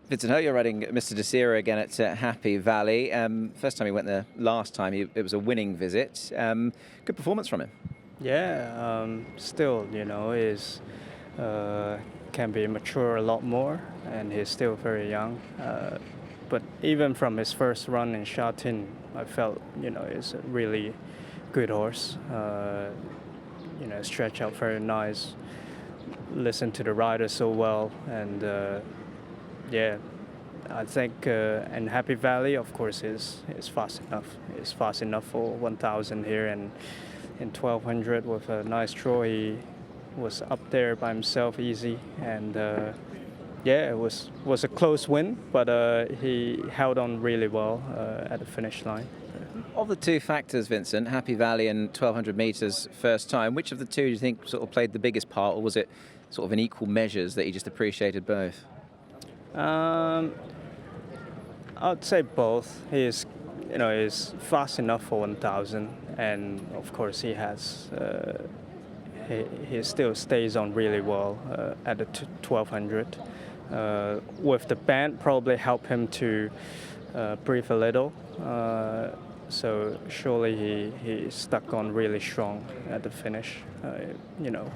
Vincent Ho, you're riding Mr Desira again at Happy Valley. First time he went there last time, it was a winning visit. Good performance from him. Yeah, still, is can be mature a lot more, and he's still very young. But even from his first run in Shatin, I felt, it's a really good horse. Stretch out very nice, listen to the rider so well, and yeah, I think and Happy Valley, of course, is fast enough. It's fast enough for 1,000 here, and in 1,200 with a nice draw, he was up there by himself easy, and yeah, it was a close win, but he held on really well at the finish line. Of the two factors, Vincent, Happy Valley and 1,200 metres first time, which of the two do you think sort of played the biggest part, or was it sort of in equal measures that you just appreciated both? I'd say both. He's fast enough for 1,000, and of course he has. He still stays on really well at the 1,200. With the band, probably help him to breathe a little. So surely he stuck on really strong at the finish.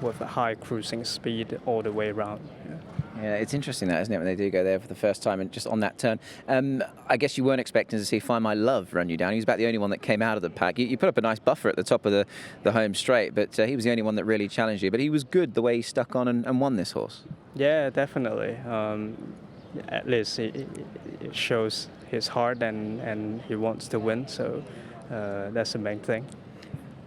With a high cruising speed all the way around. Yeah, it's interesting that, isn't it, when they do go there for the first time and just on that turn. I guess you weren't expecting to see Find My Love run you down. He was about the only one that came out of the pack. You put up a nice buffer at the top of the home straight, but he was the only one that really challenged you. But he was good the way he stuck on and won this horse. Yeah, definitely. At least it shows his heart and he wants to win, so that's the main thing.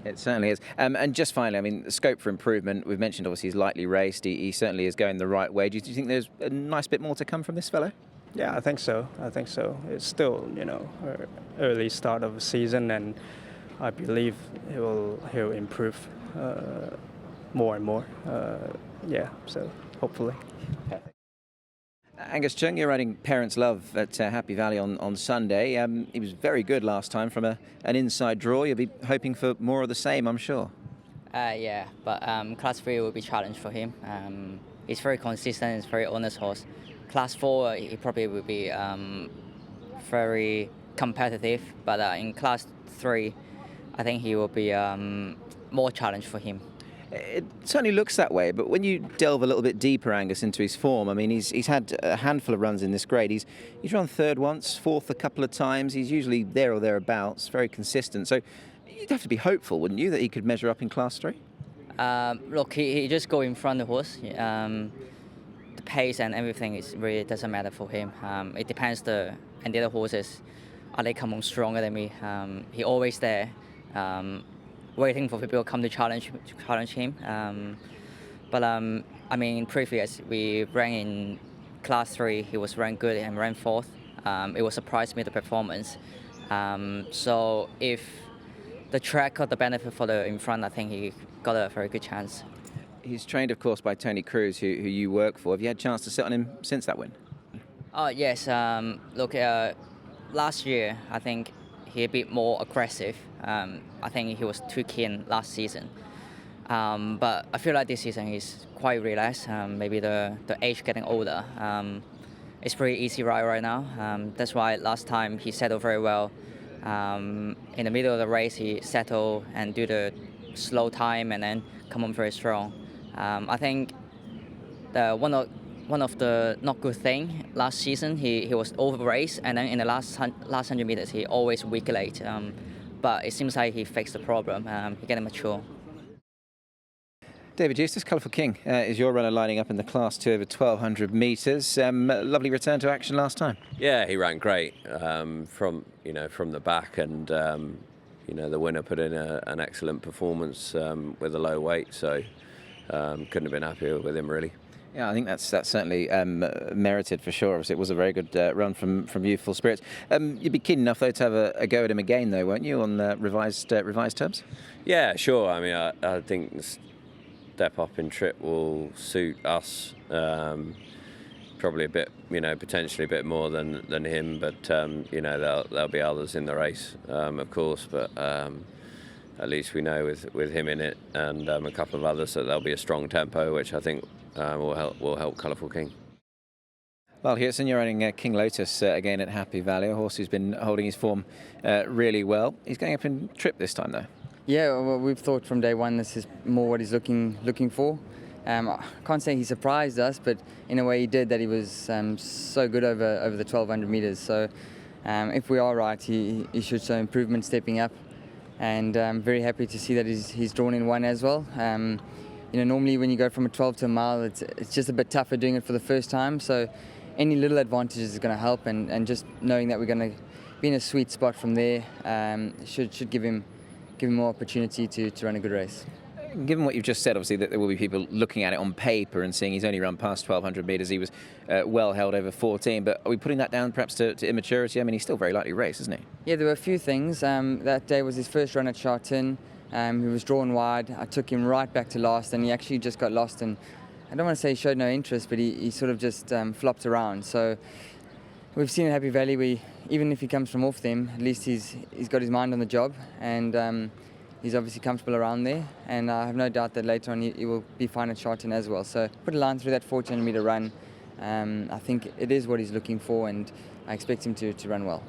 It certainly is. And just finally, I mean, the scope for improvement, we've mentioned obviously he's lightly raced. He certainly is going the right way. Do you think there's a nice bit more to come from this fellow? Yeah, I think so. It's still, early start of the season, and I believe he'll improve more and more. Yeah, so hopefully. Perfect. Angus, Chung, you're riding Parents' Love at Happy Valley on Sunday. He was very good last time from an inside draw. You'll be hoping for more of the same, I'm sure. Yeah, but Class 3 will be a challenge for him. He's very consistent, he's very honest horse. Class 4, he probably will be very competitive, but in Class 3, I think he will be more challenge for him. It certainly looks that way, but when you delve a little bit deeper, Angus, into his form, I mean, he's had a handful of runs in this grade. He's run third once, fourth a couple of times. He's usually there or thereabouts, very consistent. So you'd have to be hopeful, wouldn't you, that he could measure up in Class 3? Look, he just go in front of the horse. The pace and everything really doesn't matter for him. It depends and the other horses, are they coming stronger than me? He always there. Waiting for people to come to challenge him. But I mean, previous we ran in Class 3, he was ranked good and ran fourth. It was surprised me the performance. So if the track got the benefit for the in front, I think he got a very good chance. He's trained, of course, by Tony Cruz, who you work for. Have you had a chance to sit on him since that win? Oh yes. Look, last year I think he a bit more aggressive. I think he was too keen last season. But I feel like this season he's quite relaxed. Maybe the age getting older. It's pretty easy right now. That's why last time he settled very well. In the middle of the race, he settled and do the slow time and then come on very strong. I think one of the not good thing last season, he was over raced, and then in the last 100 meters he always weak late. But it seems like he fixed the problem. He getting mature. David Eustace, Colourful King, is your runner lining up in the Class 2 over 1,200 metres. Lovely return to action last time. Yeah, he ran great from the back, and the winner put in an excellent performance with a low weight. So couldn't have been happier with him, really. Yeah, I think that's certainly merited for sure. Obviously, it was a very good run from Youthful Spirits. You'd be keen enough though to have a go at him again, though, won't you, on revised terms? Yeah, sure. I mean, I think the step up in trip will suit us. Probably a bit, potentially a bit more than him, but there'll be others in the race, of course. But at least we know with him in it and a couple of others that there'll be a strong tempo, which I think will help Colourful King. Well, Hewitson, you're running King Lotus again at Happy Valley, a horse who's been holding his form really well. He's going up in trip this time, though. Yeah, well, we've thought from day one this is more what he's looking for. I can't say he surprised us, but in a way he did, that he was so good over the 1,200 metres. So if we are right, he should show improvement stepping up. And I'm very happy to see that he's drawn in one as well. Normally when you go from a 12 to a mile, it's just a bit tougher doing it for the first time. So any little advantages is going to help, and just knowing that we're going to be in a sweet spot from there should give him more opportunity to run a good race. Given what you've just said, obviously, that there will be people looking at it on paper and seeing he's only run past 1,200 metres. He was well held over 14, but are we putting that down perhaps to immaturity? I mean, he's still very likely to race, isn't he? Yeah, there were a few things. That day was his first run at Charlton. He was drawn wide. I took him right back to last, and he actually just got lost. And I don't want to say he showed no interest, but he sort of just flopped around. So we've seen at Happy Valley, even if he comes from off them, at least he's got his mind on the job, and he's obviously comfortable around there. And I have no doubt that later on he will be fine at Charlton as well. So put a line through that 1,400 metre run. I think it is what he's looking for, and I expect him to run well.